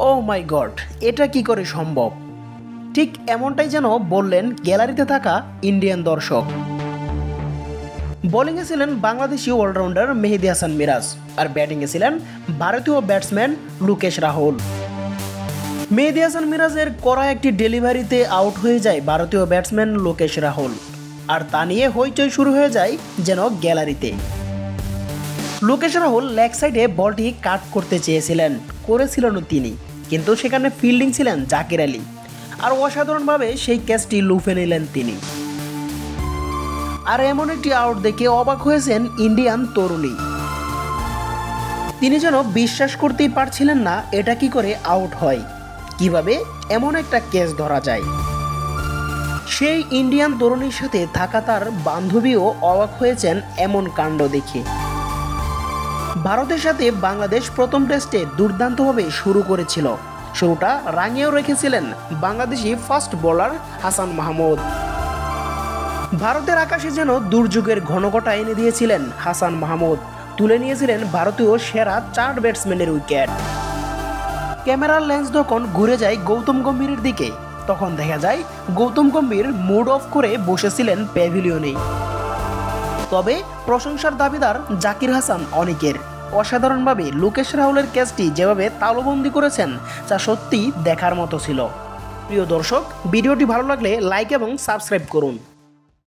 ও মাই god, এটা কি করে সম্ভব? ঠিক এমনটাই যেন বললেন গ্যালারিতে থাকা ইন্ডিয়ান দর্শক। বোলিংয়ে ছিলেন বাংলাদেশি অলরাউন্ডার মেহেদী হাসান মিরাজ, আর ব্যাটিংয়ে ছিলেন ভারতীয় ব্যাটসম্যান লোকেশ রাহুল। মেহেদী হাসান মিরাজের করা একটি ডেলিভারিতে আউট হয়ে যায় ভারতীয় ব্যাটসম্যান লোকেশ রাহুল, আর তা নিয়ে হইচই শুরু হয়ে যায় যেন গ্যালারিতে। লোকেশ রাহুল লেগ সাইডে বলটি কাট করতে চেয়েছিলেন, করেছিলেন তিনি, কিন্তু সেখানে ফিল্ডিং ছিলেন জাকির আলী, আর অসাধারণভাবে সেই ক্যাচটি লুফে নিলেন তিনি। আর এমন একটি আউট দেখে অবাক হয়েছেন ইন্ডিয়ান তরুণী। তিনি যেন বিশ্বাস করতেই পারছিলেন না এটা কি করে আউট হয়, কিভাবে এমন একটা ক্যাচ ধরা যায়। সেই ইন্ডিয়ান তরুণীর সাথে থাকা তার বান্ধবীও অবাক হয়েছেন এমন কাণ্ড দেখে। ভারতের সাথে বাংলাদেশ প্রথম টেস্টে দুর্দান্তভাবে শুরু করেছিল। শুরুটা রাঙিয়েও রেখেছিলেন বাংলাদেশি ফাস্ট বোলার হাসান মাহমুদ। ভারতের আকাশে যেন দুর্যোগের ঘনঘটা এনে দিয়েছিলেন হাসান মাহমুদ, তুলে নিয়েছিলেন ভারতীয় সেরা 4 ব্যাটসম্যানের উইকেট। ক্যামেরার লেন্স যখন ঘুরে যায় গৌতম গম্ভীরের দিকে, তখন দেখা যায় গৌতম গম্ভীর মুড অফ করে বসেছিলেন প্যাভিলিয়নে। তবে প্রশংসার দাবিদার জাকির হাসান অনিকের। অসাধারণভাবে লোকেশ রাহুলের ক্যাচটি যেভাবে তালুবন্দি করেছেন তা সত্যি দেখার মতো ছিল। প্রিয় দর্শক, ভিডিওটি ভালো লাগলে লাইক এবং সাবস্ক্রাইব করুন।